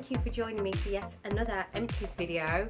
thank you for joining me for yet another Empties video.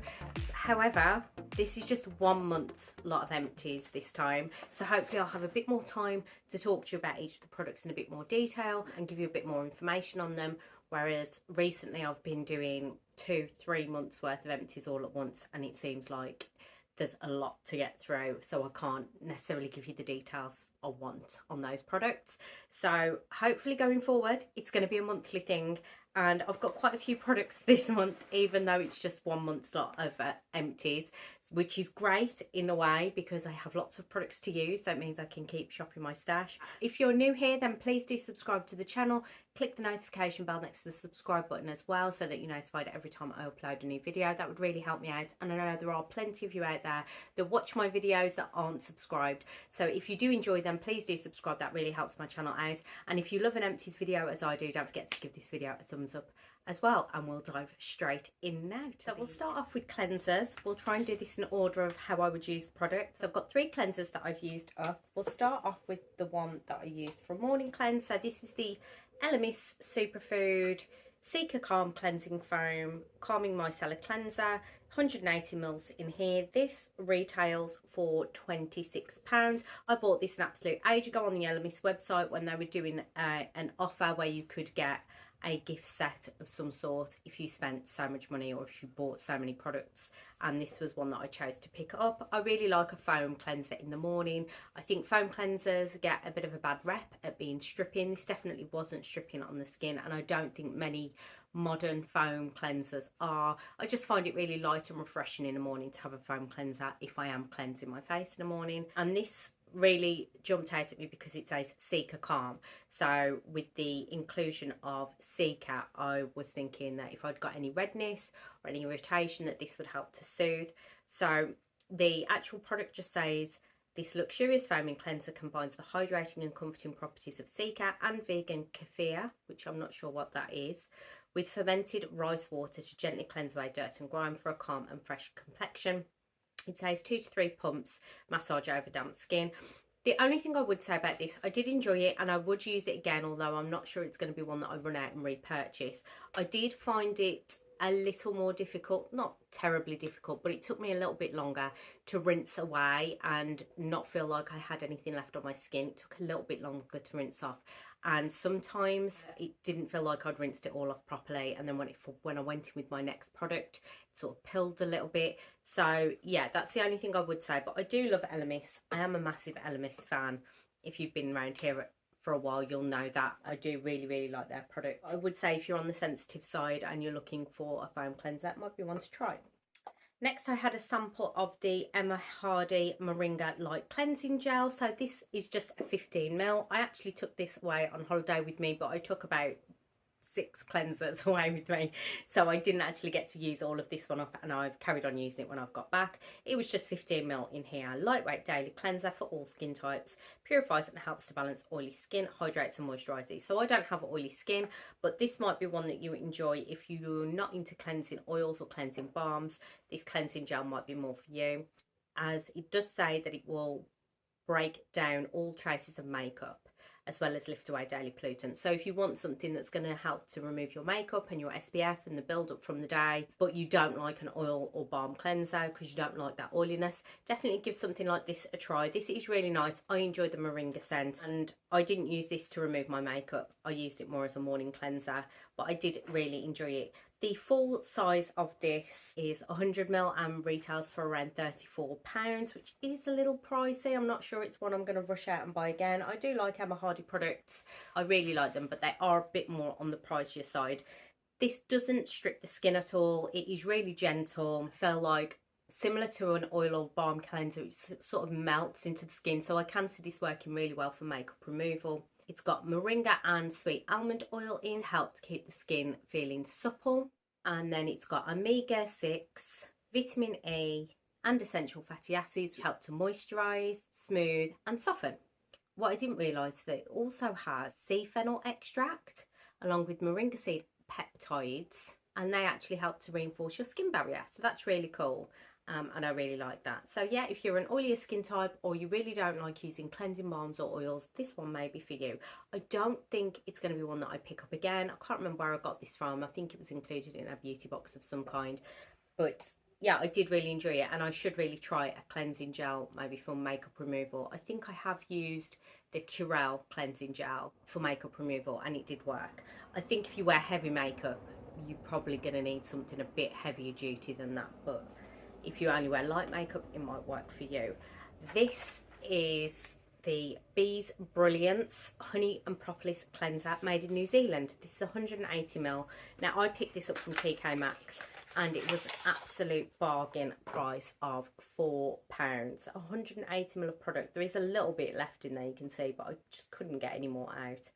However, this is just 1 month's lot of Empties this time, so hopefully I'll have a bit more time to talk to you about each of the products in a bit more detail and give you a bit more information on them, whereas recently I've been doing 2-3 months worth of Empties all at once, and it seems like there's a lot to get through, so I can't necessarily give you the details I want on those products. So hopefully going forward it's going to be a monthly thing, and I've got quite a few products this month, even though it's just 1 month's lot of Empties, which is great in a way because I have lots of products to use, so it means I can keep shopping my stash. If you're new here, then please do subscribe to the channel, click the notification bell next to the subscribe button as well, so that you're notified every time I upload a new video. That would really help me out, and I know there are plenty of you out there that watch my videos that aren't subscribed, so if you do enjoy them, please do subscribe. That really helps my channel out. And if you love an Empties video as I do, don't forget to give this video a thumbs up as well, and we'll dive straight in now. So we'll start off with cleansers. We'll try and do this in order of how I would use the product. So I've got 3 cleansers that I've used up. We'll start off with the one that I used for a morning cleanse. So this is the Elemis Superfood Seeker Calm Cleansing Foam Calming Micellar Cleanser, 180 mils in here. This retails for £26. I bought this an absolute age ago on the Elemis website when they were doing an offer where you could get a gift set of some sort if you spent so much money or if you bought so many products, and this was one that I chose to pick up. I really like a foam cleanser in the morning. I think foam cleansers get a bit of a bad rep at being stripping. This definitely wasn't stripping on the skin, and I don't think many modern foam cleansers are. I just find it really light and refreshing in the morning to have a foam cleanser if I am cleansing my face in the morning. And this really jumped out at me because it says Seeker Calm, so with the inclusion of Seeker, I was thinking that if I'd got any redness or any irritation, that this would help to soothe. So the actual product just says, this luxurious foaming cleanser combines the hydrating and comforting properties of Seeker and vegan kefir, which I'm not sure what that is, with fermented rice water to gently cleanse away dirt and grime for a calm and fresh complexion. It says 2 to 3 pumps, massage over damp skin. The only thing I would say about this, I did enjoy it and I would use it again, although I'm not sure it's going to be one that I run out and repurchase. I did find it a little more difficult, not terribly difficult, but it took me a little bit longer to rinse away and not feel like I had anything left on my skin. It took a little bit longer to rinse off, and sometimes it didn't feel like I'd rinsed it all off properly, and then when I went in with my next product, it sort of pilled a little bit. So yeah, that's the only thing I would say. But I do love Elemis. I am a massive Elemis fan. If you've been around here for a while, you'll know that I do really like their products. I would say if you're on the sensitive side and you're looking for a foam cleanser, that might be one to try. Next, I had a sample of the Emma Hardy Moringa Light Cleansing Gel. So this is just a 15ml. I actually took this away on holiday with me, but I took about 6 cleansers away with me, so I didn't actually get to use all of this one up, and I've carried on using it when I've got back. It was just 15ml in here. Lightweight daily cleanser for all skin types, purifies and helps to balance oily skin, hydrates and moisturizes. So I don't have oily skin, but this might be one that you enjoy if you're not into cleansing oils or cleansing balms. This cleansing gel might be more for you, as it does say that it will break down all traces of makeup as well as lift away daily pollutants. So if you want something that's going to help to remove your makeup and your SPF and the build up from the day, but you don't like an oil or balm cleanser because you don't like that oiliness, definitely give something like this a try. This is really nice. I enjoyed the Moringa scent, and I didn't use this to remove my makeup. I used it more as a morning cleanser, but I did really enjoy it. The full size of this is 100ml and retails for around £34, which is a little pricey. I'm not sure it's one I'm going to rush out and buy again. I do like Emma Hardy products. I really like them, but they are a bit more on the pricier side. This doesn't strip the skin at all. It is really gentle. I feel like similar to an oil or balm cleanser, it sort of melts into the skin. So I can see this working really well for makeup removal. It's got moringa and sweet almond oil in to help to keep the skin feeling supple. And then it's got omega-6, vitamin E and essential fatty acids which help to moisturise, smooth and soften. What I didn't realise is that it also has sea fennel extract along with moringa seed peptides, and they actually help to reinforce your skin barrier. So that's really cool. and I really like that. So yeah, if you're an oilier skin type or you really don't like using cleansing balms or oils, this one may be for you. I don't think it's going to be one that I pick up again. I can't remember where I got this from. I think it was included in a beauty box of some kind, but yeah, I did really enjoy it, and I should really try a cleansing gel maybe for makeup removal. I think I have used the Curel cleansing gel for makeup removal and it did work. I think if you wear heavy makeup, you're probably going to need something a bit heavier duty than that, but if you only wear light makeup, it might work for you. This is the Bees Brilliance Honey and Propolis Cleanser made in New Zealand. This is 180ml. Now I picked this up from TK Maxx and it was an absolute bargain price of £4. 180ml of product. There is a little bit left in there, you can see, but I just couldn't get any more out.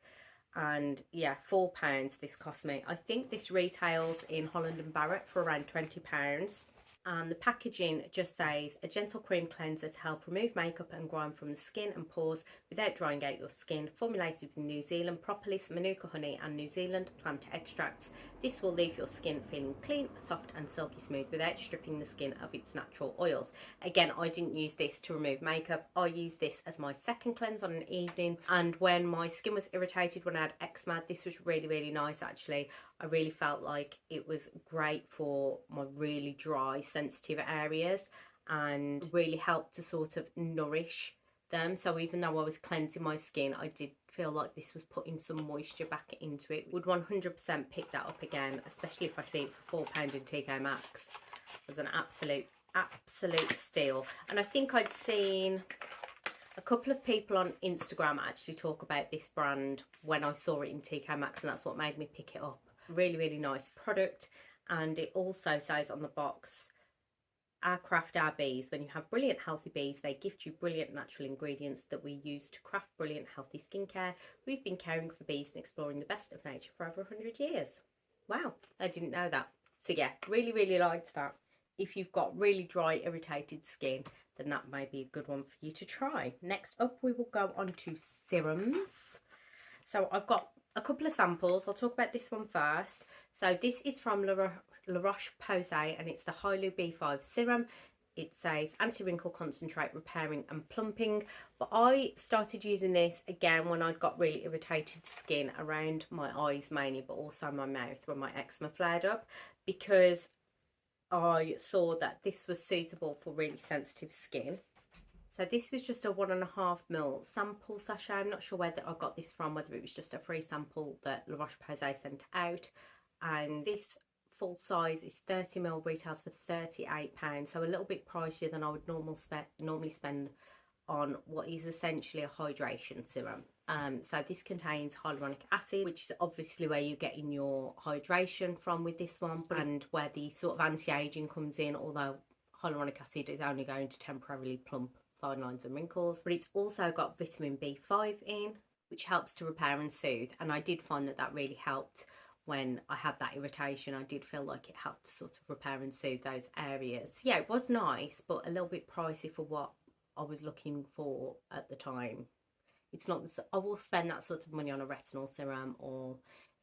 And yeah, £4 this cost me. I think this retails in Holland and Barrett for around £20. And the packaging just says a gentle cream cleanser to help remove makeup and grime from the skin and pores without drying out your skin, formulated with New Zealand propolis, manuka honey and New Zealand plant extracts. This will leave your skin feeling clean, soft and silky smooth without stripping the skin of its natural oils. Again, I didn't use this to remove makeup. I used this as my second cleanse on an evening, and when my skin was irritated, when I had eczema, this was really, really nice actually. I really felt like it was great for my really dry, sensitive areas and really helped to sort of nourish them. So even though I was cleansing my skin, I did feel like this was putting some moisture back into it. Would 100% pick that up again, especially if I see it for £4 in TK Maxx. It was an absolute steal. And I think I'd seen a couple of people on Instagram actually talk about this brand when I saw it in TK Maxx, and that's what made me pick it up. Really, really nice product. And it also says on the box, our craft our bees. When you have brilliant healthy bees, they gift you brilliant natural ingredients that we use to craft brilliant healthy skincare. We've been caring for bees and exploring the best of nature for over 100 years. Wow, I didn't know that. So yeah, really, really liked that. If you've got really dry, irritated skin, then that may be a good one for you to try. Next up, we will go on to serums. So I've got a couple of samples. I'll talk about this one first. So this is from La Roche-Posay and it's the Hylu B5 serum. It says anti-wrinkle concentrate, repairing and plumping. But I started using this again when I'd got really irritated skin around my eyes mainly, but also my mouth when my eczema flared up, because I saw that this was suitable for really sensitive skin. So this was just a 1.5ml sample sachet. I'm not sure where I got this from, whether it was just a free sample that La Roche-Posay sent out. And this full size is 30ml, retails for £38, so a little bit pricier than I would normally spend on what is essentially a hydration serum. So this contains hyaluronic acid, which is obviously where you're getting your hydration from with this one, and where the sort of anti-aging comes in, although hyaluronic acid is only going to temporarily plump fine lines and wrinkles. But it's also got vitamin B5 in, which helps to repair and soothe, and I did find that really helped when I had that irritation. I did feel like it helped to sort of repair and soothe those areas. Yeah, it was nice, but a little bit pricey for what I was looking for at the time. It's not, I will spend that sort of money on a retinol serum or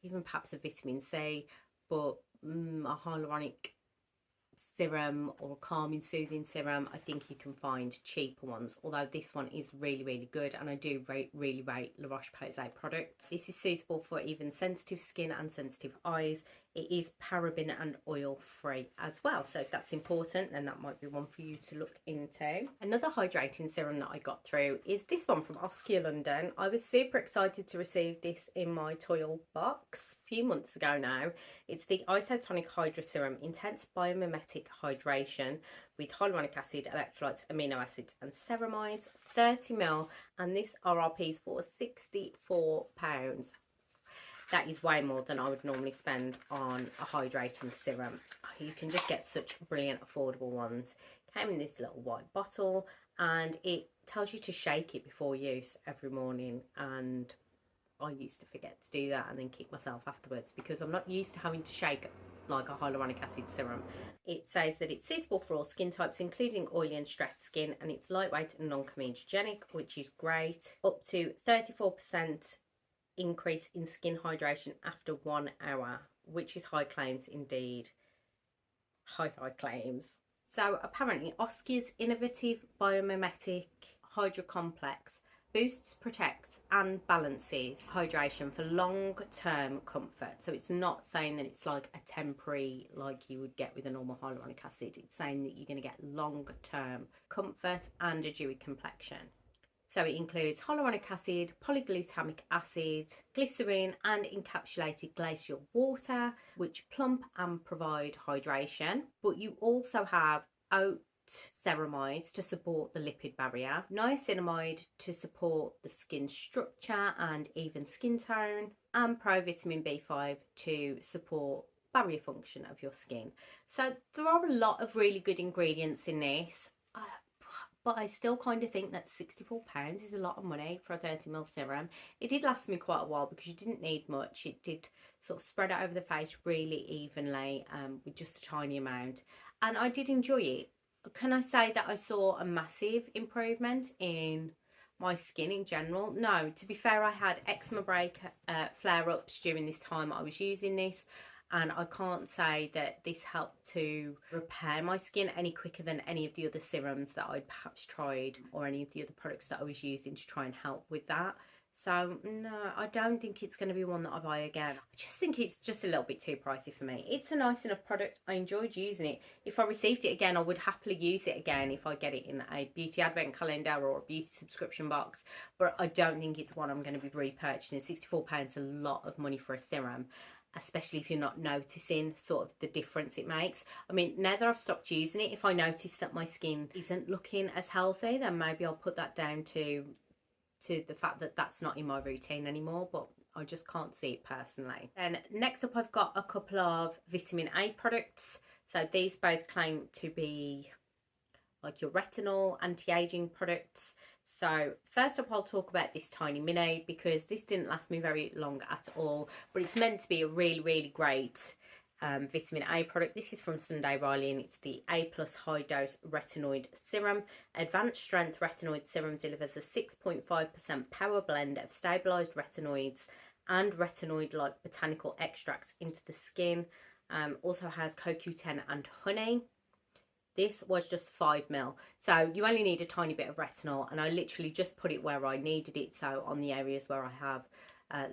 even perhaps a vitamin C, but a hyaluronic serum or a calming soothing serum, I think you can find cheaper ones, although this one is really, really good, and I do really rate La Roche-Posay products. This is suitable for even sensitive skin and sensitive eyes. It is paraben and oil free as well, so if that's important, then that might be one for you to look into. Another hydrating serum that I got through is this one from Oskia London. I was super excited to receive this in my toil box a few months ago now. It's the Isotonic Hydra Serum, intense biomimetic hydration with hyaluronic acid, electrolytes, amino acids and ceramides, 30ml, and this RRP is for £64. That is way more than I would normally spend on a hydrating serum. You can just get such brilliant affordable ones. Came in this little white bottle, and it tells you to shake it before use every morning, and I used to forget to do that and then kick myself afterwards because I'm not used to having to shake like a hyaluronic acid serum. It says that it's suitable for all skin types, including oily and stressed skin, and it's lightweight and non-comedogenic, which is great. Up to 34% increase in skin hydration after 1 hour, which is high claims indeed. High claims. So apparently Oscar's innovative biomimetic hydro complex boosts, protects and balances hydration for long-term comfort. So it's not saying that it's like a temporary, like you would get with a normal hyaluronic acid. It's saying that you're going to get long-term comfort and a dewy complexion. So it includes hyaluronic acid, polyglutamic acid, glycerin and encapsulated glacial water, which plump and provide hydration. But you also have oat ceramides to support the lipid barrier, niacinamide to support the skin structure and even skin tone, and provitamin B5 to support barrier function of your skin. So there are a lot of really good ingredients in this. But I still kind of think that £64 is a lot of money for a 30ml serum. It did last me quite a while because you didn't need much. It did sort of spread out over the face really evenly with just a tiny amount. And I did enjoy it. Can I say that I saw a massive improvement in my skin in general? No, to be fair, I had eczema flare-ups during this time I was using this. And I can't say that this helped to repair my skin any quicker than any of the other serums that I'd perhaps tried, or any of the other products that I was using to try and help with that. So no, I don't think it's going to be one that I buy again. I just think it's just a little bit too pricey for me. It's a nice enough product. I enjoyed using it. If I received it again, I would happily use it again if I get it in a beauty advent calendar or a beauty subscription box. But I don't think it's one I'm going to be repurchasing. £64 is a lot of money for a serum, especially if you're not noticing sort of the difference it makes. I mean, now that I've stopped using it, if I notice that my skin isn't looking as healthy, then maybe I'll put that down to the fact that that's not in my routine anymore, but I just can't see it personally. Then next up, I've got a couple of vitamin A products. So these both claim to be like your retinol anti-aging products. So first up, I'll talk about this tiny mini because this didn't last me very long at all, but it's meant to be a really great vitamin A product. This is from Sunday Riley and it's the A+ high dose retinoid serum. Advanced strength retinoid serum delivers a 6.5% power blend of stabilized retinoids and retinoid like botanical extracts into the skin. Also has CoQ10 and honey. This was just 5ml, so you only need a tiny bit of retinol, and I literally just put it where I needed it, so on the areas where I have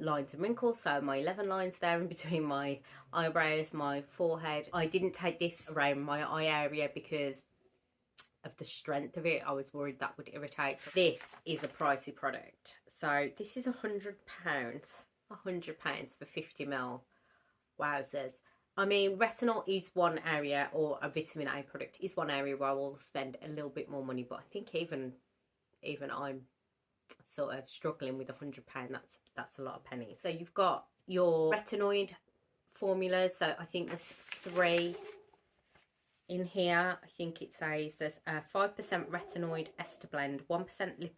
lines and wrinkles, so my 11 lines there in between my eyebrows, my forehead. I didn't take this around my eye area because of the strength of it. I was worried that would irritate. This is a pricey product, so this is £100 for 50ml. Wowzers. I mean, retinol is one area, or a vitamin A product is one area where I will spend a little bit more money, but I think even I'm sort of struggling with £100. That's a lot of pennies. So you've got your retinoid formulas. So I think there's 3 in here. I think it says there's a 5% retinoid ester blend, 1%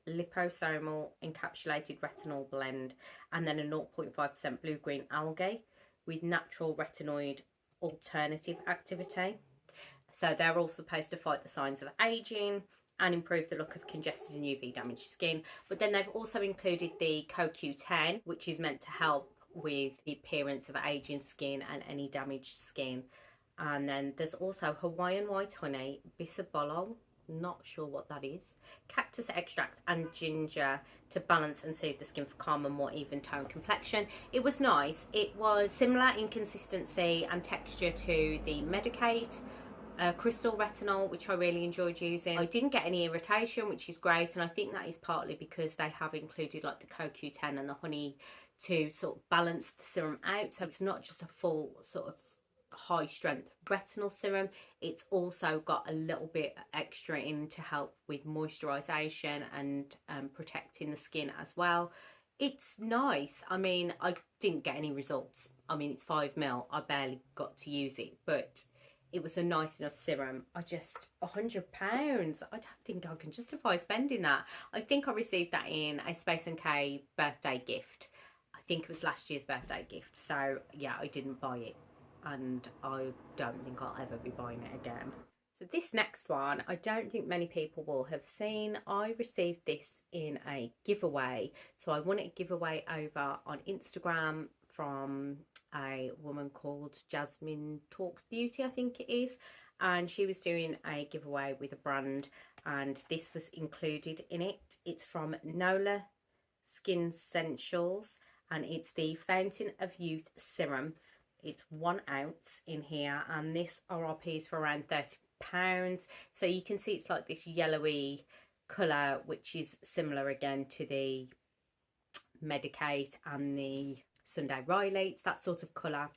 liposomal encapsulated retinol blend, and then a 0.5% blue-green algae with natural retinoid alternative activity. So they're all supposed to fight the signs of aging and improve the look of congested and UV damaged skin. But then they've also included the CoQ10, which is meant to help with the appearance of aging skin and any damaged skin. And then there's also Hawaiian white honey, bisabolol, not sure what that is, cactus extract and ginger to balance and soothe the skin for calm and more even tone complexion. It was nice. It was similar in consistency and texture to the Medicate crystal retinol, which I really enjoyed using. I didn't get any irritation, which is great, and I think that is partly because they have included like the CoQ10 and the honey to sort of balance the serum out, so it's not just a full sort of high strength retinol serum. It's also got a little bit extra in to help with moisturization and protecting the skin as well. It's nice. I mean, I didn't get any results. I mean, it's 5ml. I barely got to use it, but it was a nice enough serum. I just, £100. I don't think I can justify spending that. I think I received that in a Space NK birthday gift. I think it was last year's birthday gift. So yeah, I didn't buy it, and I don't think I'll ever be buying it again. So this next one, I don't think many people will have seen. I received this in a giveaway. So I won a giveaway over on Instagram from a woman called Jasmine Talks Beauty, I think it is. and she was doing a giveaway with a brand, and this was included in it. It's from Nola Skin Essentials, and it's the Fountain of Youth Serum. It's 1 ounce in here, and this RRP is for around £30. So you can see it's like this yellowy colour, which is similar again to the Medicate and the Sunday Riley. It's that sort of colour.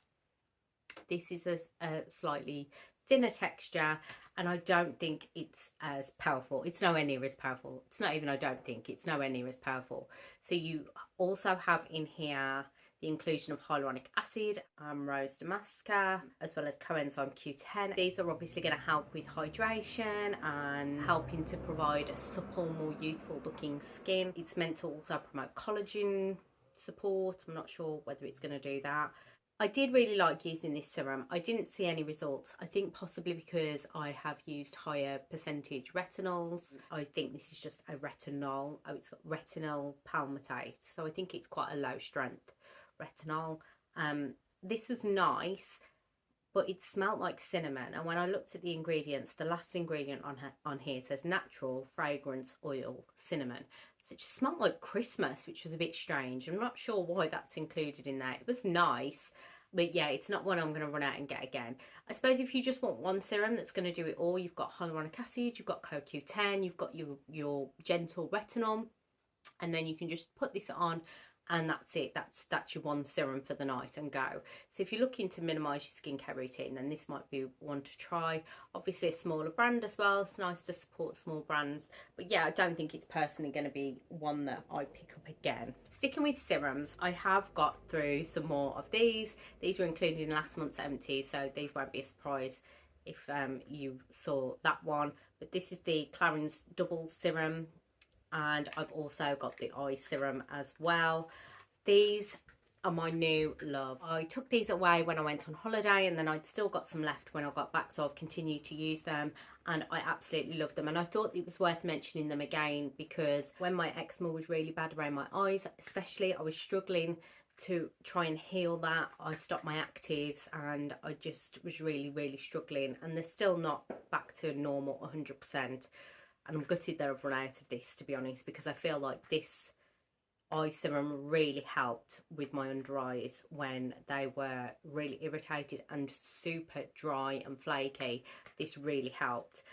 This is a slightly thinner texture, and I don't think it's as powerful. It's nowhere near as powerful. It's not even I don't think, it's nowhere near as powerful. So you also have in here the inclusion of hyaluronic acid, rose damascus, as well as coenzyme Q10. These are obviously going to help with hydration and helping to provide a supple, more youthful looking skin. It's meant to also promote collagen support. I'm not sure whether it's going to do that. I did really like using this serum. I didn't see any results. I think possibly because I have used higher percentage retinols. I think this is just a retinol. Oh, it's got retinol palmitate. So I think it's quite a low strength retinol. This was nice, but it smelled like cinnamon. And when I looked at the ingredients, the last ingredient on here says natural fragrance oil cinnamon. So it just smelled like Christmas, which was a bit strange. I'm not sure why that's included in there. It was nice, but yeah, it's not one I'm going to run out and get again. I suppose if you just want one serum that's going to do it all, you've got hyaluronic acid, you've got CoQ10, you've got your gentle retinol, and then you can just put this on, and that's it. That's your one serum for the night and go. So if you're looking to minimise your skincare routine, then this might be one to try. Obviously a smaller brand as well. It's nice to support small brands. But yeah, I don't think it's personally going to be one that I pick up again. Sticking with serums, I have got through some more of these. These were included in last month's Empties, so these won't be a surprise if you saw that one. But this is the Clarins Double Serum, and I've also got the eye serum as well. These are my new love. I took these away when I went on holiday, and then I'd still got some left when I got back, so I've continued to use them, and I absolutely love them. And I thought it was worth mentioning them again because when my eczema was really bad around my eyes especially, I was struggling to try and heal that. I stopped my actives and I just was really struggling, and they're still not back to normal 100%. And I'm gutted that I've run out of this, to be honest, because I feel like this eye serum really helped with my under eyes when they were really irritated and super dry and flaky. This really helped.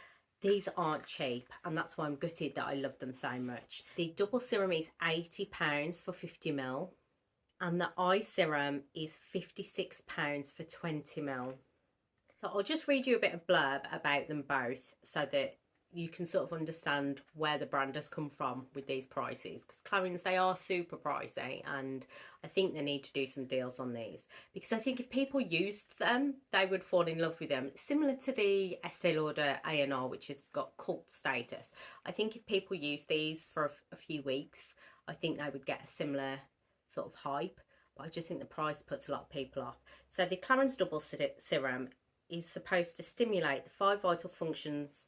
These aren't cheap, and that's why I'm gutted that I love them so much. The double serum is £80 for 50ml, and the eye serum is £56 for 20ml. So I'll just read you a bit of blurb about them both so that you can sort of understand where the brand has come from with these prices, because Clarins, they are super pricey, and I think they need to do some deals on these, because I think if people used them, they would fall in love with them. Similar to the Estee Lauder A&R, which has got cult status. I think if people use these for a few weeks, I think they would get a similar sort of hype, but I just think the price puts a lot of people off. So the Clarins Double Serum is supposed to stimulate the 5 vital functions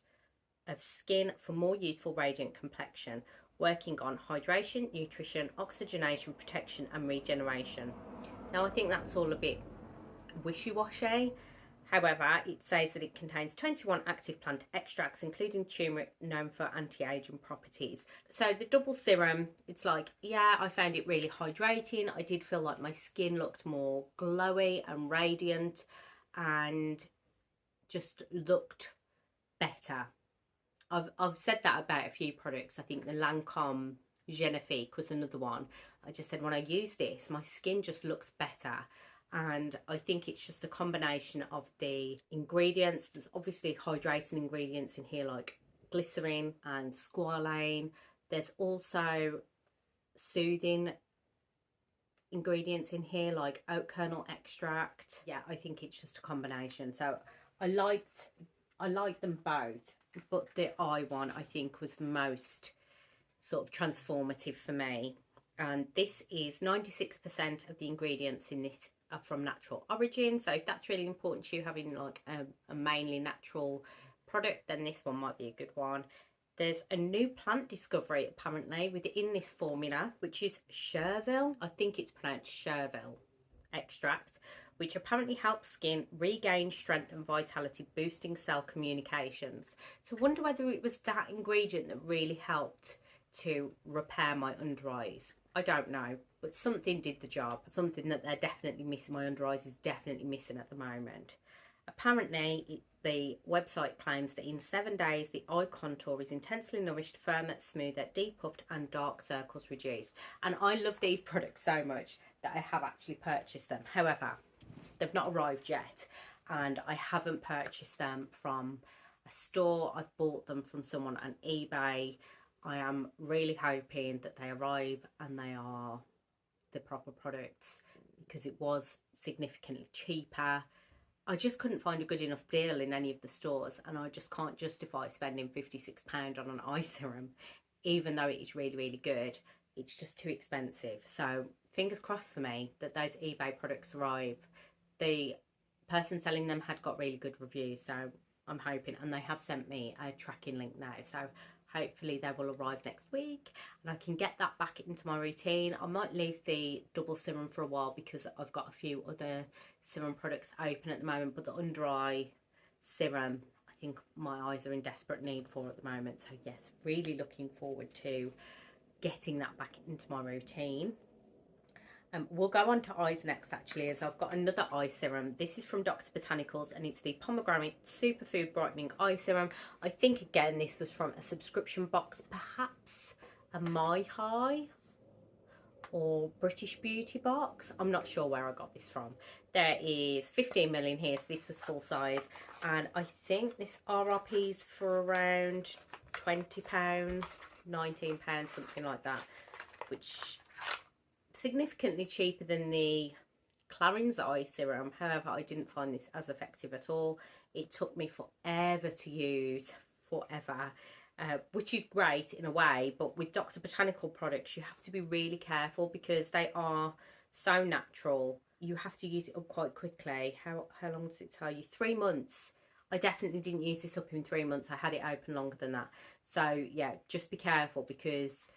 of skin for more youthful, radiant complexion, working on hydration, nutrition, oxygenation, protection and regeneration. Now I think that's all a bit wishy-washy. However, it says that it contains 21 active plant extracts, including turmeric, known for anti-aging properties. So the double serum, it's like, yeah, I found it really hydrating. I did feel like my skin looked more glowy and radiant and just looked better. I've said that about a few products. I think the Lancome Genifique was another one. I just said when I use this, my skin just looks better. And I think it's just a combination of the ingredients. There's obviously hydrating ingredients in here like glycerin and squalane. There's also soothing ingredients in here like oat kernel extract. Yeah, I think it's just a combination. So I liked them both, but the eye one I think was the most sort of transformative for me. And this is 96% of the ingredients in this are from natural origin, so if that's really important to you, having like a mainly natural product, then this one might be a good one. There's a new plant discovery apparently within this formula, which is chervil. I think it's pronounced chervil extract, which apparently helps skin regain strength and vitality, boosting cell communications. So I wonder whether it was that ingredient that really helped to repair my under eyes. I don't know, but something did the job. Something that they're definitely missing. My under eyes is definitely missing at the moment. Apparently, the website claims that in 7 days, the eye contour is intensely nourished, firmer, smoother, depuffed, and dark circles reduced. And I love these products so much that I have actually purchased them. However, they've not arrived yet, and I haven't purchased them from a store. I've bought them from someone on eBay. I am really hoping that they arrive and they are the proper products, because it was significantly cheaper. I just couldn't find a good enough deal in any of the stores, and I just can't justify spending £56 on an eye serum, even though it is really, really good. It's just too expensive. So fingers crossed for me that those eBay products arrive. The person selling them had got really good reviews, so I'm hoping, and they have sent me a tracking link now, so hopefully they will arrive next week and I can get that back into my routine. I might leave the double serum for a while because I've got a few other serum products open at the moment, but the under eye serum I think my eyes are in desperate need for at the moment. So yes, really looking forward to getting that back into my routine. We'll go on to eyes next actually, as I've got another eye serum. This is from Dr. Botanicals and it's the Pomegranate Superfood Brightening Eye Serum. I think again this was from a subscription box, perhaps a My High or British Beauty box. I'm not sure where I got this from. There is 15ml in here, so this was full size, and I think this RRP's for around £20, £19, something like that, which significantly cheaper than the Clarins eye serum. However, I didn't find this as effective at all. It took me forever to use, which is great in a way, but with Dr. Botanical products you have to be really careful because they are so natural. You have to use it up quite quickly. How long does it tell you? 3 months. I definitely didn't use this up in 3 months. I had it open longer than that. So yeah, just be careful because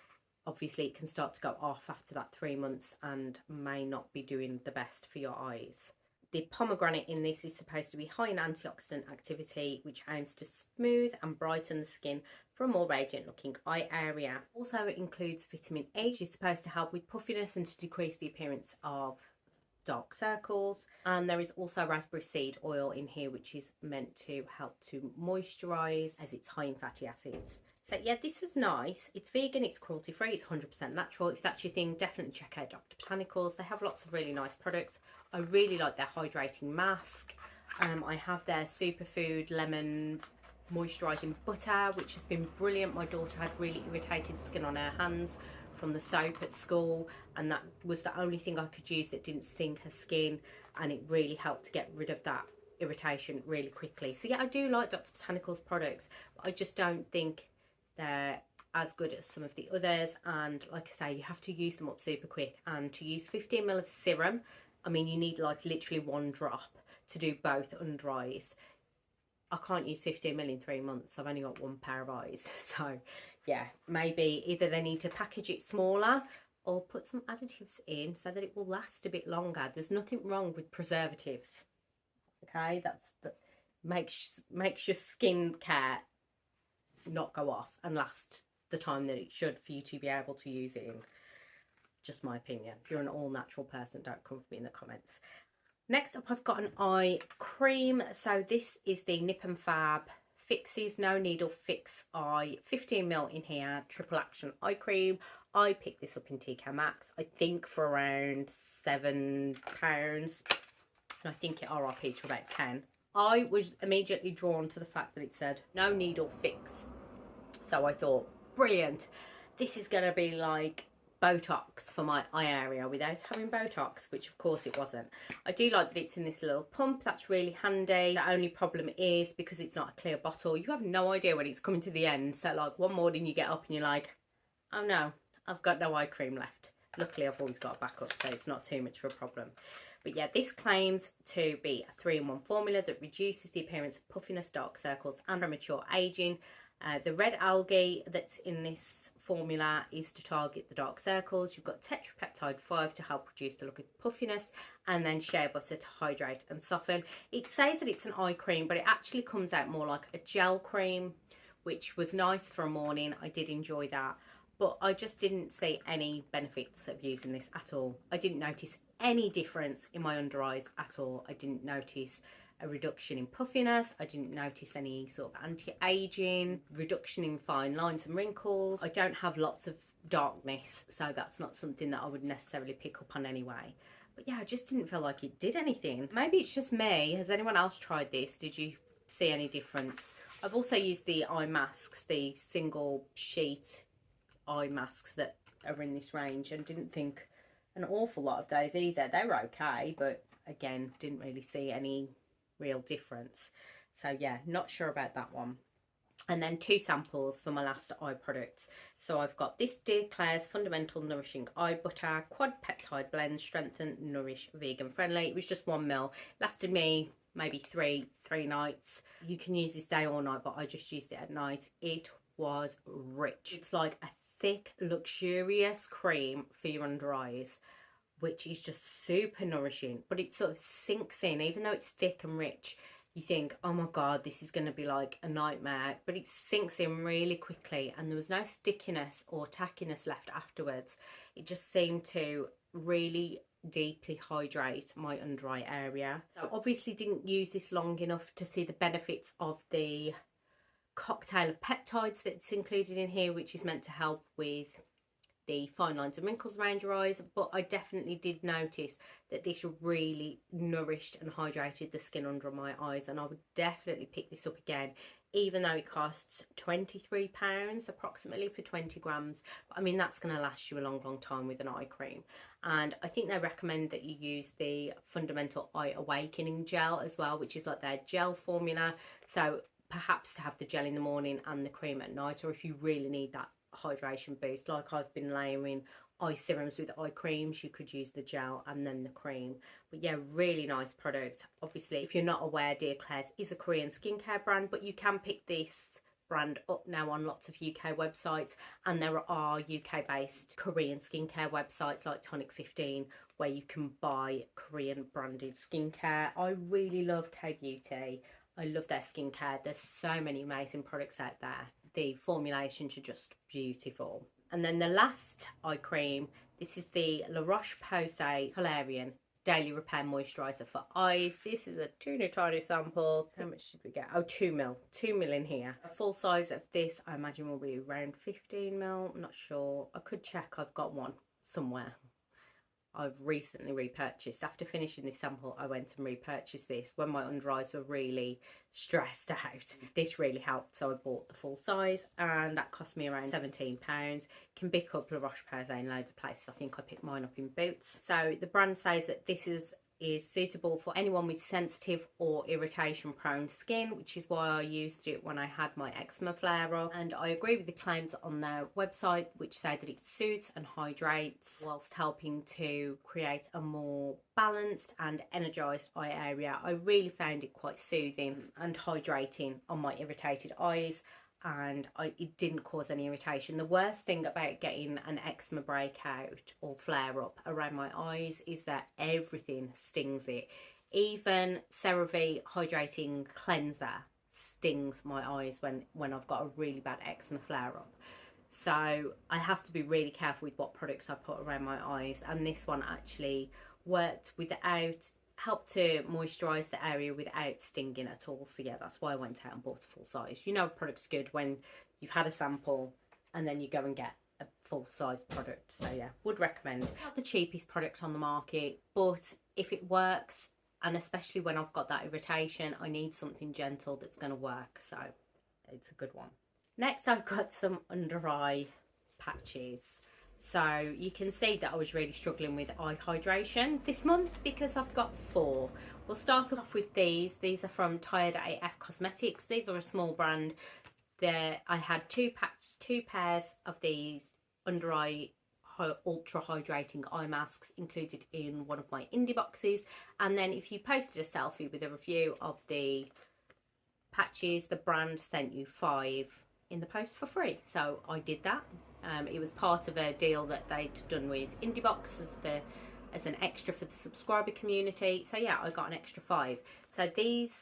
obviously it can start to go off after that 3 months and may not be doing the best for your eyes. The pomegranate in this is supposed to be high in antioxidant activity, which aims to smooth and brighten the skin for a more radiant looking eye area. Also it includes vitamin E, which is supposed to help with puffiness and to decrease the appearance of dark circles. And there is also raspberry seed oil in here, which is meant to help to moisturize as it's high in fatty acids. So yeah, this was nice. It's vegan, it's cruelty free, it's 100% natural. If that's your thing, definitely check out Dr. Botanicals. They have lots of really nice products. I really like their hydrating mask. I have their superfood lemon moisturising butter, which has been brilliant. My daughter had really irritated skin on her hands from the soap at school, and that was the only thing I could use that didn't sting her skin, and it really helped to get rid of that irritation really quickly. So yeah, I do like Dr. Botanicals products, but I just don't think they're as good as some of the others. And like I say, you have to use them up super quick, and to use 15ml of serum, I mean you need like literally 1 drop to do both under eyes. I can't use 15ml in 3 months. I've only got 1 pair of eyes. So yeah, maybe either they need to package it smaller or put some additives in so that it will last a bit longer. There's nothing wrong with preservatives, okay? Makes your skin care not go off and last the time that it should for you to be able to use it in. Just my opinion. If you're an all natural person, don't come for me in the comments. Next up, I've got an eye cream. So this is the Nip and Fab Fixes No Needle Fix Eye, 15ml in here, triple action eye cream. I picked this up in TK Maxx, I think for around £7, and I think it RRPs for about 10. I was immediately drawn to the fact that it said no needle fix. So I thought, brilliant, this is going to be like Botox for my eye area without having Botox, which of course it wasn't. I do like that it's in this little pump. That's really handy. The only problem is because it's not a clear bottle, you have no idea when it's coming to the end. So like one morning you get up and you're like, oh no, I've got no eye cream left. Luckily I've always got a backup, so it's not too much of a problem. But yeah, this claims to be a 3-in-1 formula that reduces the appearance of puffiness, dark circles and premature aging. The red algae that's in this formula is to target the dark circles. You've got tetrapeptide 5 to help reduce the look of puffiness, and then shea butter to hydrate and soften. It says that it's an eye cream, but it actually comes out more like a gel cream, which was nice for a morning. I did enjoy that, but I just didn't see any benefits of using this at all. I didn't notice any difference in my under eyes at all. I didn't notice a reduction in puffiness. I didn't notice any sort of anti-aging, reduction in fine lines and wrinkles. I don't have lots of darkness, so that's not something that I would necessarily pick up on anyway. But yeah, I just didn't feel like it did anything. Maybe it's just me. Has anyone else tried this? Did you see any difference? I've also used the eye masks, the single sheet eye masks that are in this range, and didn't think an awful lot of those either. They were okay, but again, didn't really see any real difference. So yeah, not sure about that one. And then 2 samples for my last eye products. So I've got this Dear Claire's Fundamental Nourishing Eye Butter Quad Peptide Blend, Strengthen, Nourish, Vegan Friendly. It was just 1 ml. Lasted me maybe three nights. You can use this day or night, but I just used it at night. It was rich. It's like a thick, luxurious cream for your under eyes, which is just super nourishing, but it sort of sinks in. Even though it's thick and rich, you think, oh my god, this is going to be like a nightmare, but it sinks in really quickly, and there was no stickiness or tackiness left afterwards. It just seemed to really deeply hydrate my under eye area. I obviously didn't use this long enough to see the benefits of the cocktail of peptides that's included in here, which is meant to help with the fine lines and wrinkles around your eyes, but I definitely did notice that this really nourished and hydrated the skin under my eyes, and I would definitely pick this up again, even though it costs £23 approximately for 20 grams. I mean, that's going to last you a long time with an eye cream. And I think they recommend that you use the Fundamental Eye Awakening Gel as well, which is like their gel formula. So perhaps to have the gel in the morning and the cream at night, or if you really need that hydration boost, like I've been layering eye serums with eye creams, you could use the gel and then the cream. But yeah, really nice product. Obviously, if you're not aware, Dear Claire's is a Korean skincare brand, but you can pick this brand up now on lots of UK websites, and there are UK based Korean skincare websites like Tonic 15 where you can buy Korean branded skincare. I really love K-Beauty. I love their skincare. There's so many amazing products out there. The formulations are just beautiful. And then the last eye cream, this is the La Roche-Posay Tolerian Daily Repair Moisturiser for eyes. This is a tiny sample. How much did we get? Oh, 2 ml. 2 ml in here. A full size of this, I imagine, will be around 15 ml. I'm not sure. I could check. I've got one somewhere. I've recently repurchased. After finishing this sample, I went and repurchased this when my under eyes were really stressed out. This really helped, so I bought the full size, and that cost me around £17. Can pick up La Roche-Posay in loads of places. I think I picked mine up in Boots. So the brand says that this is suitable for anyone with sensitive or irritation prone skin, which is why I used it when I had my eczema flare up. And I agree with the claims on their website, which say that it soothes and hydrates whilst helping to create a more balanced and energized eye area. I really found it quite soothing and hydrating on my irritated eyes, and it didn't cause any irritation. The worst thing about getting an eczema breakout or flare up around my eyes is that everything stings it. Even CeraVe Hydrating Cleanser stings my eyes when I've got a really bad eczema flare up. So I have to be really careful with what products I put around my eyes, and this one actually worked helped to moisturise the area without stinging at all. So yeah, that's why I went out and bought a full size. You know, a product's good when you've had a sample and then you go and get a full size product. So yeah, would recommend. Not the cheapest product on the market, but if it works, and especially when I've got that irritation, I need something gentle that's going to work. So it's a good one. Next, I've got some under eye patches. So you can see that I was really struggling with eye hydration this month because I've got 4. We'll start off with these. These are from Tired AF Cosmetics. These are a small brand. I had 2 pairs of these under eye ultra hydrating eye masks included in one of my indie boxes. And then if you posted a selfie with a review of the patches, the brand sent you 5 in the post for free. So I did that. It was part of a deal that they'd done with Indiebox as an extra for the subscriber community. So yeah, I got an extra 5. So these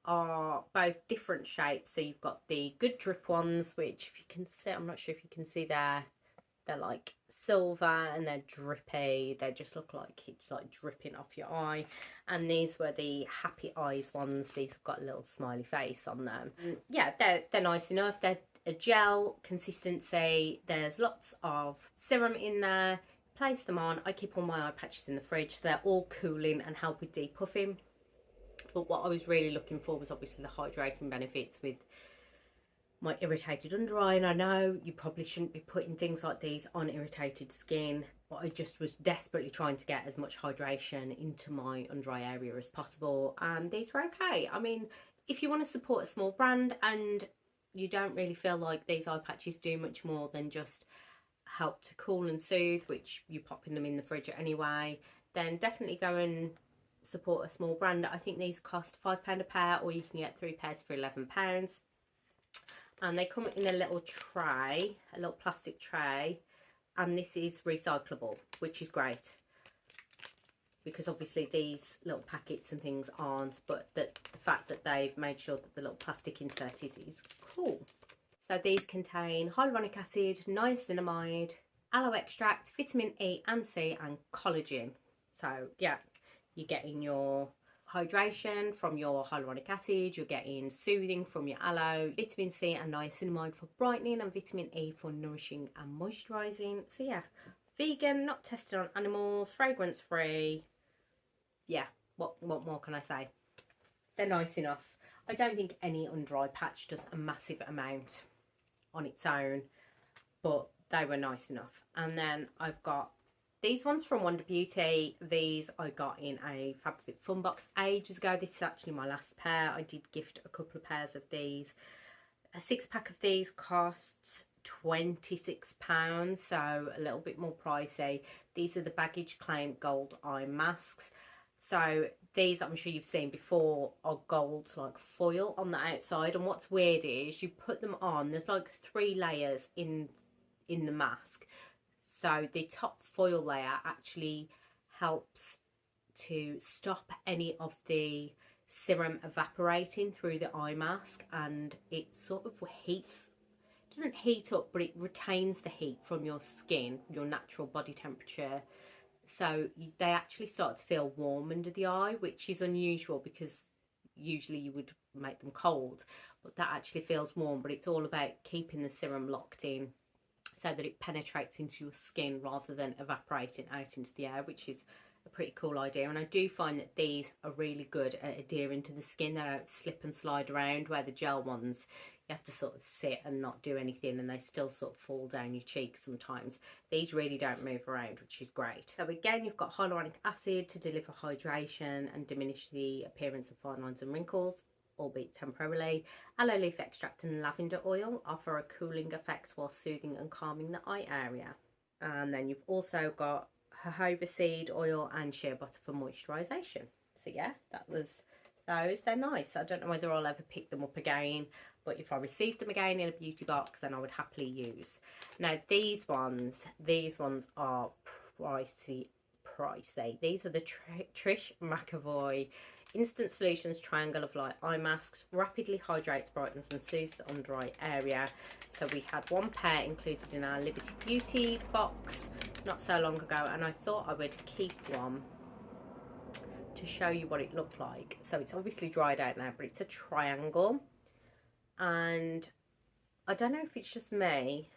are both different shapes. So you've got the good drip ones, which if you can see, I'm not sure if you can see there, they're like silver and they're drippy. They just look like it's like dripping off your eye. And these were the happy eyes ones. These have got a little smiley face on them. Yeah, they're nice enough. They're a gel consistency. There's lots of serum in there. Place them on. I keep all my eye patches in the fridge, so they're all cooling and help with depuffing. But what I was really looking for was obviously the hydrating benefits with my irritated under eye. And I know you probably shouldn't be putting things like these on irritated skin, but I just was desperately trying to get as much hydration into my under eye area as possible, and these were okay. I mean, if you want to support a small brand and you don't really feel like these eye patches do much more than just help to cool and soothe, which you're popping them in the fridge anyway, then definitely go and support a small brand. I think these cost £5 a pair, or you can get 3 pairs for £11. And they come in a little tray, a little plastic tray, and this is recyclable, which is great, because obviously these little packets and things aren't, but the fact that they've made sure that the little plastic insert is cool. So these contain hyaluronic acid, niacinamide, aloe extract, vitamin E and C and collagen. So yeah, you're getting your hydration from your hyaluronic acid, you're getting soothing from your aloe, vitamin C and niacinamide for brightening, and vitamin E for nourishing and moisturising. So yeah, vegan, not tested on animals, fragrance free. Yeah, what more can I say? They're nice enough. I don't think any under eye patch does a massive amount on its own, but they were nice enough. And then I've got these ones from Wonder Beauty. These I got in a FabFitFun box ages ago. This is actually my last pair. I did gift a couple of pairs of these. A 6-pack of these costs £26, so a little bit more pricey. These are the Baggage Claim Gold Eye Masks. So these, I'm sure you've seen before, are gold like foil on the outside, and what's weird is you put them on, there's like 3 layers in the mask. So the top foil layer actually helps to stop any of the serum evaporating through the eye mask, and it sort of heats, doesn't heat up, but it retains the heat from your skin, your natural body temperature. So they actually start to feel warm under the eye, which is unusual because usually you would make them cold, but that actually feels warm. But it's all about keeping the serum locked in so that it penetrates into your skin rather than evaporating out into the air, which is a pretty cool idea. And I do find that these are really good at adhering to the skin. They don't slip and slide around, where the gel ones you have to sort of sit and not do anything, and they still sort of fall down your cheeks sometimes. These really don't move around, which is great. So again, you've got hyaluronic acid to deliver hydration and diminish the appearance of fine lines and wrinkles, albeit temporarily. Aloe leaf extract and lavender oil offer a cooling effect while soothing and calming the eye area. And then you've also got jojoba seed oil and shea butter for moisturisation. So yeah, that was those. They're nice. I don't know whether I'll ever pick them up again, but if I received them again in a beauty box, then I would happily use. Now these ones are pricey. These are the Trish McAvoy Instant Solutions Triangle of Light Eye Masks. Rapidly hydrates, brightens and soothes the under eye area. So we had 1 pair included in our Liberty Beauty box not so long ago, and I thought I would keep one to show you what it looked like. So it's obviously dried out now, but it's a triangle, and I don't know if it's just me,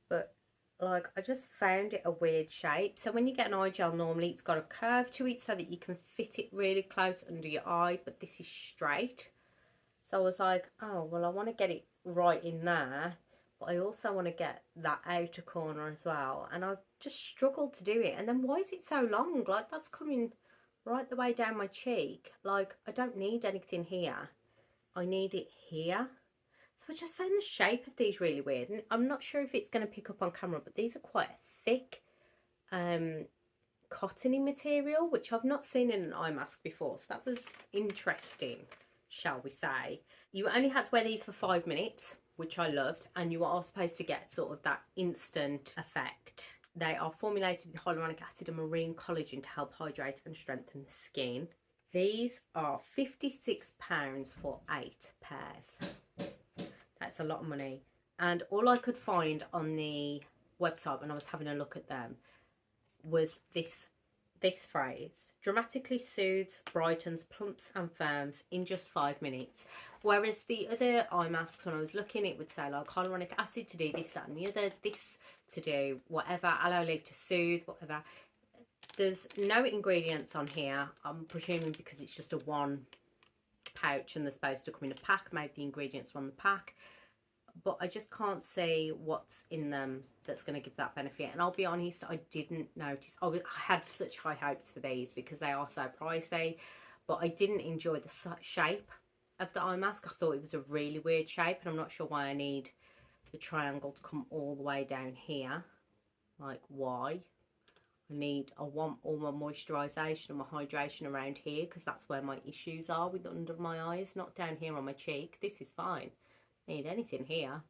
but like I just found it a weird shape. So when you get an eye gel, normally it's got a curve to it so that you can fit it really close under your eye, but this is straight. So I was like, oh well, I want to get it right in there, but I also want to get that outer corner as well, and I just struggled to do it. And then why is it so long? Like that's coming right the way down my cheek. Like I don't need anything here, I need it here. So I just found the shape of these really weird, and I'm not sure if it's going to pick up on camera, but these are quite thick cottony material, which I've not seen in an eye mask before, so that was interesting, shall we say. You only had to wear these for 5 minutes, which I loved, and you are supposed to get sort of that instant effect. They are formulated with hyaluronic acid and marine collagen to help hydrate and strengthen the skin. These are £56 for 8 pairs. That's a lot of money. And all I could find on the website when I was having a look at them was this phrase: dramatically soothes, brightens, plumps and firms in just 5 minutes. Whereas the other eye masks, when I was looking, it would say like hyaluronic acid to do this, that and the other, this to do whatever, aloe leaf to soothe, whatever. There's no ingredients on here. I'm presuming because it's just a one pouch and they're supposed to come in a pack. Maybe the ingredients from the pack. But I just can't see what's in them that's going to give that benefit. And I'll be honest, I didn't notice. I had such high hopes for these because they are so pricey. But I didn't enjoy the shape of the eye mask. I thought it was a really weird shape. And I'm not sure why I need the triangle to come all the way down here. Like, why? I want all my moisturisation and my hydration around here, because that's where my issues are with under my eyes, not down here on my cheek. This is fine. Need anything here.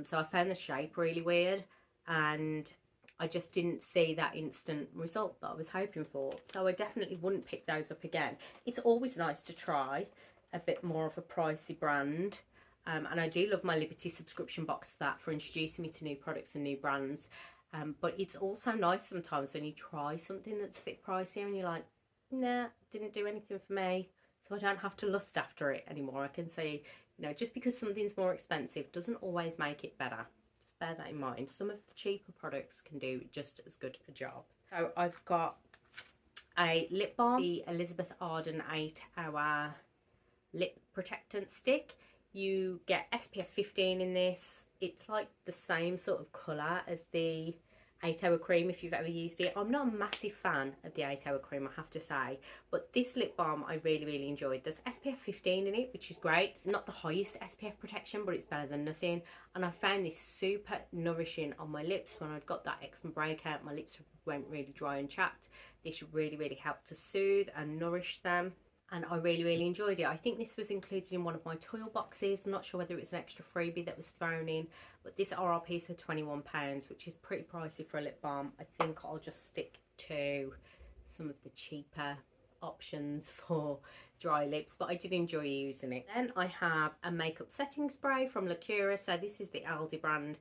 So I found the shape really weird, and I just didn't see that instant result that I was hoping for. So I definitely wouldn't pick those up again. It's always nice to try a bit more of a pricey brand. And I do love my Liberty subscription box for that, for introducing me to new products and new brands. But it's also nice sometimes when you try something that's a bit pricier and you're like, nah, didn't do anything for me. So I don't have to lust after it anymore. I can say, you know, just because something's more expensive doesn't always make it better. Just bear that in mind. Some of the cheaper products can do just as good a job. So I've got a lip balm, the Elizabeth Arden 8-hour lip protectant stick. You get SPF 15 in this. It's like the same sort of colour as the 8-hour cream, if you've ever used it. I'm not a massive fan of the 8-hour cream, I have to say, but this lip balm I really enjoyed. There's SPF 15 in it, which is great. It's not the highest SPF protection, but it's better than nothing. And I found this super nourishing on my lips. When I'd got that eczema breakout, my lips went really dry and chapped. This really helped to soothe and nourish them. And I really enjoyed it. I think this was included in one of my toil boxes. I'm not sure whether it was an extra freebie that was thrown in, but this RRP is for £21, which is pretty pricey for a lip balm. I think I'll just stick to some of the cheaper options for dry lips, but I did enjoy using it. Then I have a makeup setting spray from Lacura. So this is the Aldi brand.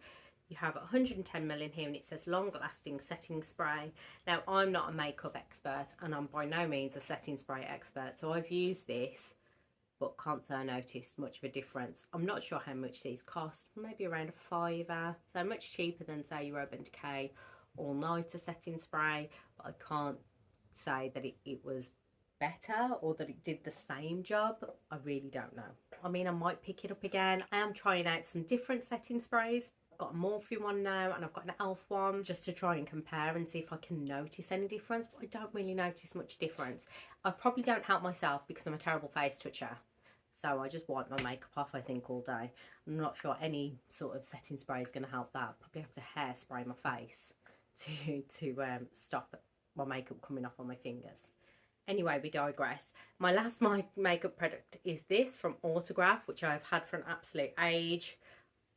You have 110ml in here, and it says long-lasting setting spray. Now, I'm not a makeup expert, and I'm by no means a setting spray expert, so I've used this, but can't say I noticed much of a difference. I'm not sure how much these cost, maybe around a £5, so much cheaper than, say, your Urban Decay all-nighter setting spray, but I can't say that it was better or that it did the same job. I really don't know. I mean, I might pick it up again. I am trying out some different setting sprays. Got a Morphe one now, and I've got an e.l.f. one, just to try and compare and see if I can notice any difference, but I don't really notice much difference. I probably don't help myself because I'm a terrible face toucher, so I just wipe my makeup off, I think, all day. I'm not sure any sort of setting spray is going to help that. I'll probably have to hairspray my face to stop my makeup coming off on my fingers. Anyway, we digress. My last makeup product is this from Autograph, which I've had for an absolute age,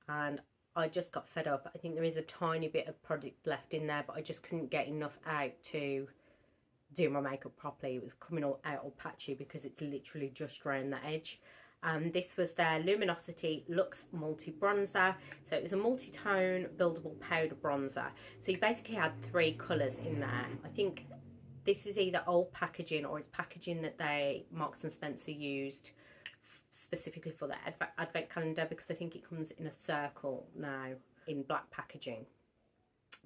and I just got fed up. I think there is a tiny bit of product left in there, but I just couldn't get enough out to do my makeup properly. It was coming all out all patchy because it's literally just around the edge. This was their Luminosity Luxe Multi Bronzer. So it was a multi-tone buildable powder bronzer. So you basically had 3 colours in there. I think this is either old packaging or it's packaging that Marks and Spencer used specifically for the advent calendar, because I think it comes in a circle now in black packaging.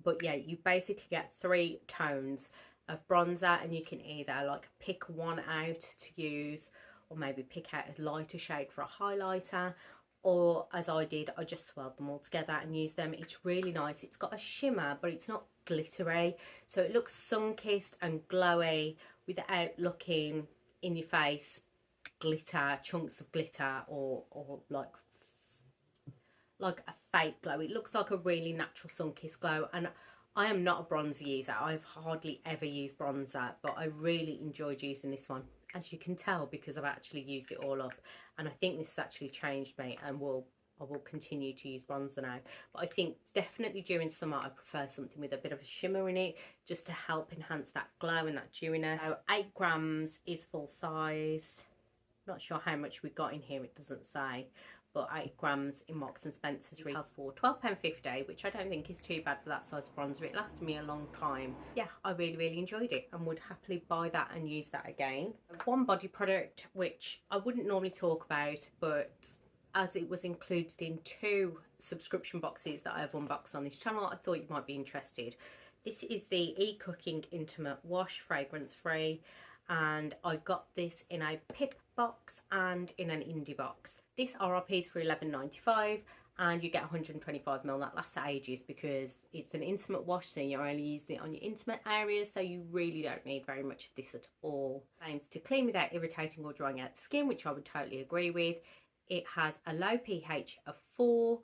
But yeah, you basically get 3 tones of bronzer, and you can either like pick one out to use, or maybe pick out a lighter shade for a highlighter, or as I did, I just swirled them all together and used them. It's really nice. It's got a shimmer, but it's not glittery, so it looks sun-kissed and glowy without looking in your face glitter, chunks of glitter, or like a fake glow. It looks like a really natural sun-kissed glow. And I am not a bronzer user. I've hardly ever used bronzer, but I really enjoyed using this one, as you can tell, because I've actually used it all up. And I think this has actually changed me and will I will continue to use bronzer now. But I think definitely during summer I prefer something with a bit of a shimmer in it, just to help enhance that glow and that dewiness. So 8 grams is full size. Not sure how much we got in here, it doesn't say, but 8 grams in Marks and Spencer's retails for £12.50, which I don't think is too bad for that size bronzer. It lasted me a long time. Yeah, I really enjoyed it and would happily buy that and use that again. One body product which I wouldn't normally talk about, but as it was included in 2 subscription boxes that I have unboxed on this channel, I thought you might be interested. This is the E-Cooking Intimate Wash, fragrance free, and I got this in a Pip box and in an indie box. This RRP is for £11.95 and you get 125ml. That lasts ages because it's an intimate wash, so you're only using it on your intimate areas, so you really don't need very much of this at all. It aims to clean without irritating or drying out the skin, which I would totally agree with. It has a low pH of 4,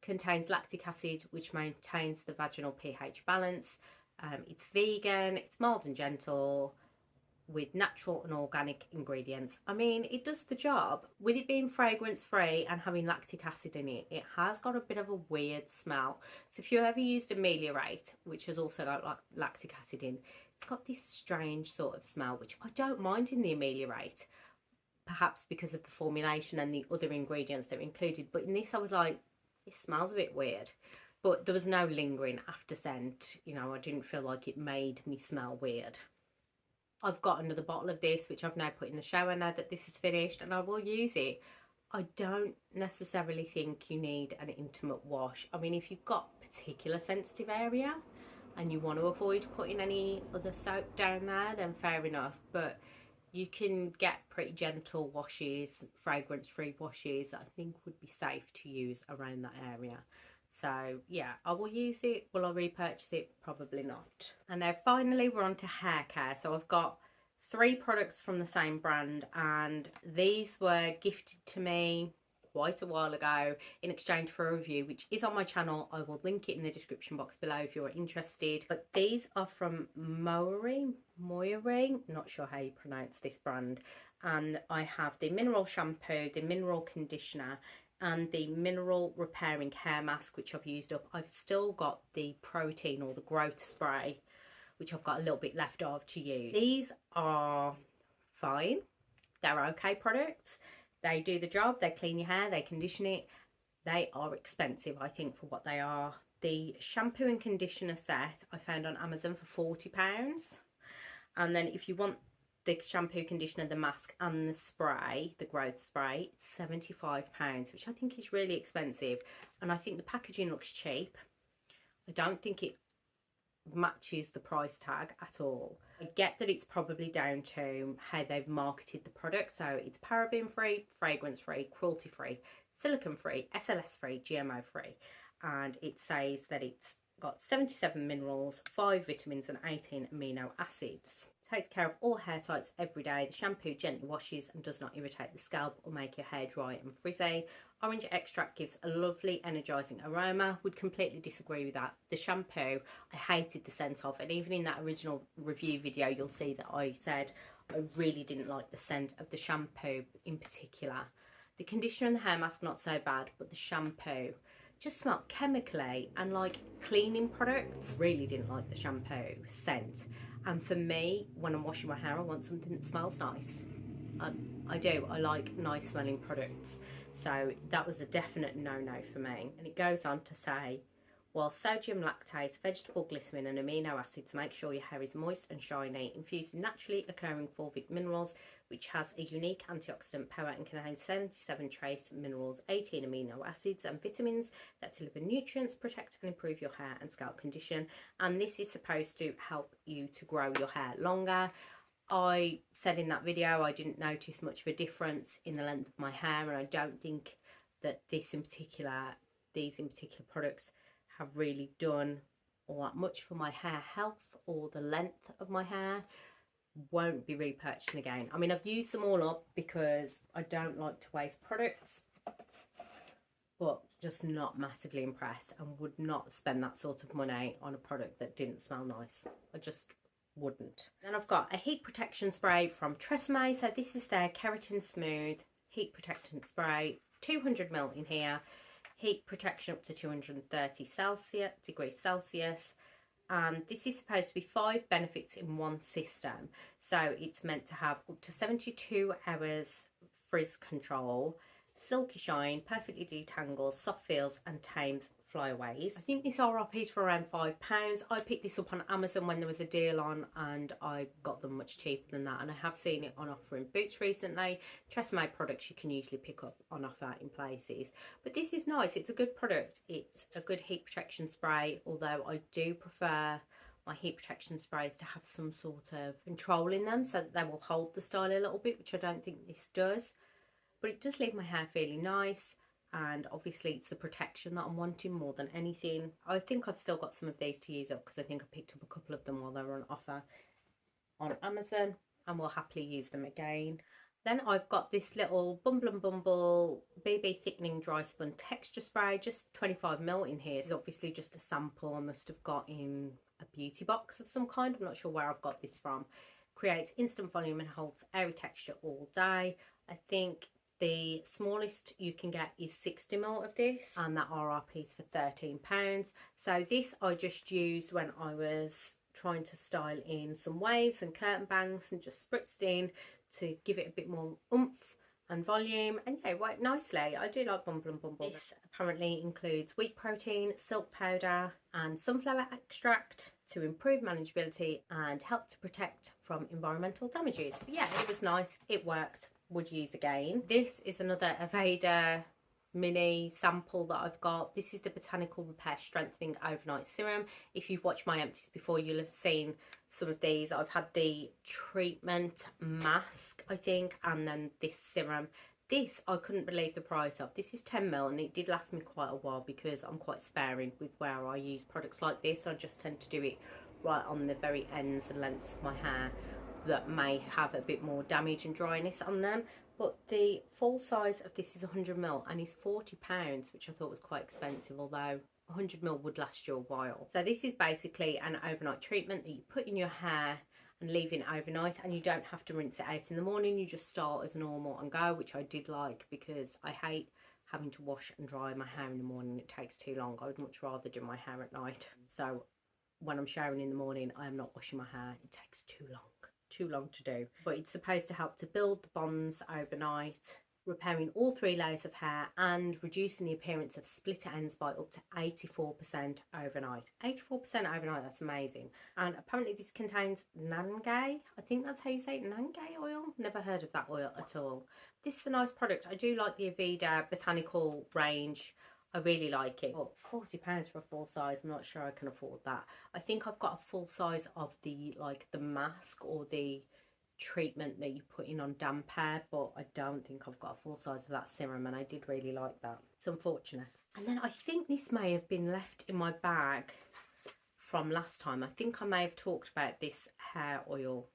contains lactic acid, which maintains the vaginal pH balance. It's vegan, it's mild and gentle, with natural and organic ingredients. I mean, it does the job. With it being fragrance free and having lactic acid in it, it has got a bit of a weird smell. So if you ever used Ameliorate, which has also got like lactic acid in, it's got this strange sort of smell, which I don't mind in the Ameliorate, perhaps because of the formulation and the other ingredients that are included. But in this, I was like, it smells a bit weird. But there was no lingering after scent. You know, I didn't feel like it made me smell weird. I've got another bottle of this, which I've now put in the shower now that this is finished, and I will use it. I don't necessarily think you need an intimate wash. I mean, if you've got particular sensitive area and you want to avoid putting any other soap down there, then fair enough. But you can get pretty gentle washes, fragrance-free washes that I think would be safe to use around that area. So yeah, I will use it. Will I repurchase it? Probably not. And now finally we're on to hair care. So I've got 3 products from the same brand, and these were gifted to me quite a while ago in exchange for a review, which is on my channel. I will link it in the description box below if you're interested. But these are from Moiri, not sure how you pronounce this brand. And I have the mineral shampoo, the mineral conditioner, and the mineral repairing hair mask, which I've used up. I've still got the protein or the growth spray, which I've got a little bit left of to use. These are fine. They're okay products. They do the job. They clean your hair, they condition it. They are expensive, I think, for what they are. The shampoo and conditioner set I found on Amazon for £40. And then if you want the shampoo, conditioner, the mask and the spray, the growth spray, it's £75, which I think is really expensive. And I think the packaging looks cheap. I don't think it matches the price tag at all. I get that it's probably down to how they've marketed the product. So it's paraben free, fragrance free, cruelty free, silicone free, SLS free, GMO free. And it says that it's got 77 minerals, 5 vitamins and 18 amino acids. Takes care of all hair types every day. The shampoo gently washes and does not irritate the scalp or make your hair dry and frizzy. Orange extract gives a lovely energising aroma. Would completely disagree with that. The shampoo, I hated the scent of, and even in that original review video you'll see that I said I really didn't like the scent of the shampoo in particular. The conditioner and the hair mask not so bad, but the shampoo just smelled chemically and like cleaning products. Really didn't like the shampoo scent. And for me, when I'm washing my hair, I want something that smells nice. I do. I like nice smelling products. So that was a definite no-no for me. And it goes on to say, while sodium lactate, vegetable glycerin and amino acids make sure your hair is moist and shiny, infused with naturally occurring fulvic minerals, which has a unique antioxidant power and contains 77 trace minerals, 18 amino acids and vitamins that deliver nutrients, protect and improve your hair and scalp condition. And this is supposed to help you to grow your hair longer. I said in that video I didn't notice much of a difference in the length of my hair, and I don't think that these in particular products have really done all that much for my hair health or the length of my hair. Won't be repurchasing again. I mean, I've used them all up because I don't like to waste products, but just not massively impressed and would not spend that sort of money on a product that didn't smell nice. I just wouldn't. Then I've got a heat protection spray from Tresemme. So this is their Keratin Smooth Heat Protectant Spray, 200ml in here. heat protection up to 230 degrees Celsius. And this is supposed to be 5 benefits in one system. So it's meant to have up to 72 hours frizz control, silky shine, perfectly detangles, soft feels and tames flyaways. I think this RRP is for around £5. I picked this up on Amazon when there was a deal on, and I got them much cheaper than that, and I have seen it on offer in Boots recently. Tresemme products you can usually pick up on offer in places, but this is nice. It's a good product. It's a good heat protection spray, although I do prefer my heat protection sprays to have some sort of control in them so that they will hold the style a little bit, which I don't think this does. But it does leave my hair feeling nice, and obviously it's the protection that I'm wanting more than anything. I think I've still got some of these to use up because I think I picked up a couple of them while they were on offer on Amazon, and will happily use them again. Then I've got this little Bumble and Bumble BB Thickening Dry Spun Texture Spray, just 25ml in here. This is obviously just a sample I must have got in a beauty box of some kind. I'm not sure where I've got this from. Creates instant volume and holds airy texture all day. I think the smallest you can get is 60ml of this, and that RRP is for £13. So this I just used when I was trying to style in some waves and curtain bangs, and just spritzed in to give it a bit more oomph and volume, and yeah, it worked nicely. I do like Bumble and Bumble. This apparently includes wheat protein, silk powder and sunflower extract to improve manageability and help to protect from environmental damages. But yeah, it was nice, it worked, would use again. This is another Aveda mini sample that I've got. This is the Botanical Repair Strengthening Overnight Serum. If you've watched my empties before, you'll have seen some of these. I've had the treatment mask, I think, and then this serum. This I couldn't believe the price of. This is 10ml, and it did last me quite a while because I'm quite sparing with where I use products like this. I just tend to do it right on the very ends and lengths of my hair that may have a bit more damage and dryness on them. But the full size of this is 100ml and is £40, which I thought was quite expensive, although 100ml would last you a while. So this is basically an overnight treatment that you put in your hair and leave it overnight, and you don't have to rinse it out in the morning. You just start as normal and go, which I did like because I hate having to wash and dry my hair in the morning. It takes too long. I would much rather do my hair at night. So when I'm showering in the morning, I am not washing my hair. It takes too long to do. But it's supposed to help to build the bonds overnight, repairing all 3 layers of hair and reducing the appearance of split ends by up to 84% overnight. 84% overnight, that's amazing. And apparently this contains Nangay, I think that's how you say it, Nangay oil. Never heard of that oil at all. This is a nice product. I do like the Aveda Botanical range. I really like it. But £40 for a full size, I'm not sure I can afford that. I think I've got a full size of the the mask or the treatment that you put in on damp hair, but I don't think I've got a full size of that serum, and I did really like that. It's unfortunate. And then I think this may have been left in my bag from last time. I think I may have talked about this hair oil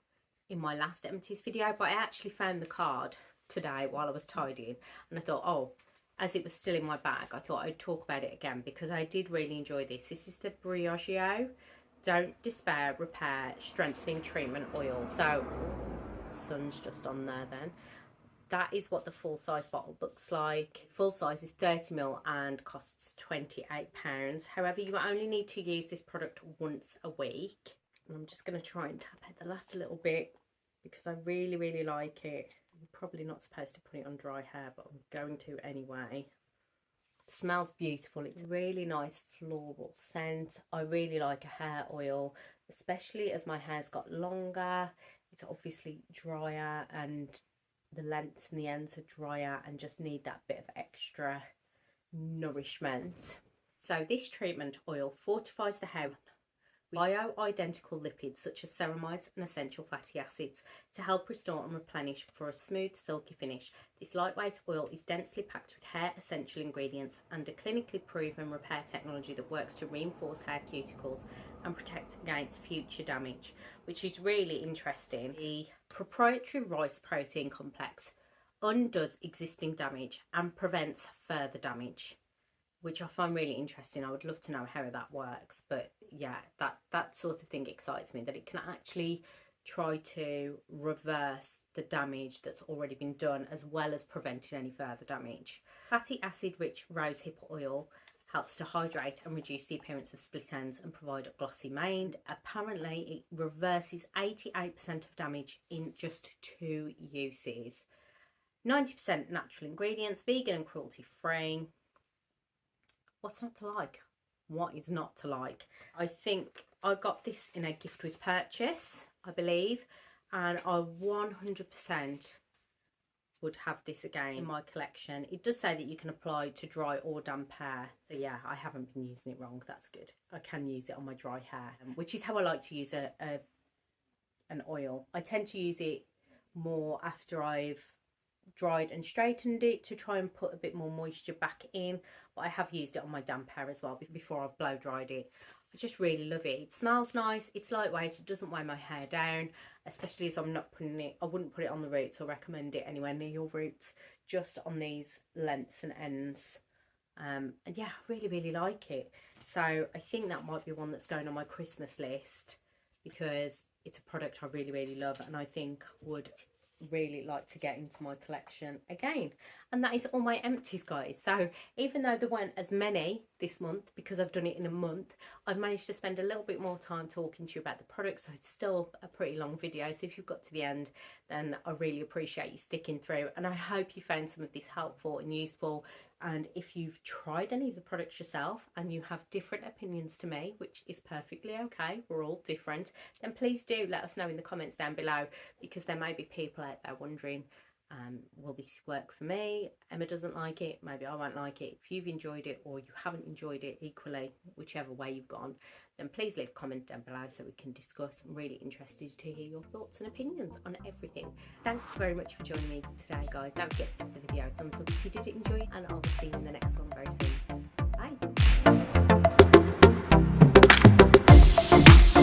in my last empties video, but I actually found the card today while I was tidying, and I thought, oh, as it was still in my bag, I thought I'd talk about it again because I did really enjoy this. This is the Briogeo Don't Despair Repair Strengthening Treatment Oil. So, sun's just on there then. That is what the full size bottle looks like. Full size is 30ml and costs £28. However, you only need to use this product once a week. And I'm just going to try and tap at the last a little bit because I really like it. I'm probably not supposed to put it on dry hair, but I'm going to anyway. It smells beautiful. It's a really nice floral scent. I really like a hair oil, especially as my hair's got longer. It's obviously drier and the lengths and the ends are drier and just need that bit of extra nourishment. So this treatment oil fortifies the hair with bio-identical lipids such as ceramides and essential fatty acids to help restore and replenish for a smooth, silky finish. This lightweight oil is densely packed with hair essential ingredients and a clinically proven repair technology that works to reinforce hair cuticles and protect against future damage, which is really interesting. The proprietary rice protein complex undoes existing damage and prevents further damage, which I find really interesting. I would love to know how that works, but yeah, that sort of thing excites me, that it can actually try to reverse the damage that's already been done, as well as preventing any further damage. Fatty acid rich rosehip oil helps to hydrate and reduce the appearance of split ends and provide a glossy mane. Apparently it reverses 88% of damage in just 2 uses. 90% natural ingredients, vegan and cruelty free. What's not to like? What is not to like? I think I got this in a gift with purchase, I believe, and I 100% would have this again in my collection. It does say that you can apply to dry or damp hair, so yeah, I haven't been using it wrong. That's good. I can use it on my dry hair, which is how I like to use an oil. I tend to use it more after I've dried and straightened it to try and put a bit more moisture back in, but I have used it on my damp hair as well before I've blow dried it. I just really love it. It smells nice, it's lightweight, it doesn't weigh my hair down, especially as I'm not putting it, I wouldn't put it on the roots or recommend it anywhere near your roots, just on these lengths and ends. And yeah, I really like it. So I think that might be one that's going on my Christmas list, because it's a product I really love, and I think would really like to get into my collection again. And that is all my empties, guys. So even though there weren't as many this month, because I've done it in a month, I've managed to spend a little bit more time talking to you about the products, so it's still a pretty long video. So if you've got to the end, then I really appreciate you sticking through, and I hope you found some of this helpful and useful. And if you've tried any of the products yourself and you have different opinions to me, which is perfectly okay, we're all different, then please do let us know in the comments down below, because there may be people out there wondering, will this work for me? Emma doesn't like it, maybe I won't like it. If you've enjoyed it or you haven't enjoyed it equally, whichever way you've gone, then please leave a comment down below so we can discuss. I'm really interested to hear your thoughts and opinions on everything. Thanks very much for joining me today, guys. Don't forget to give the video a thumbs up if you did enjoy, and I'll see you in the next one very soon. Bye.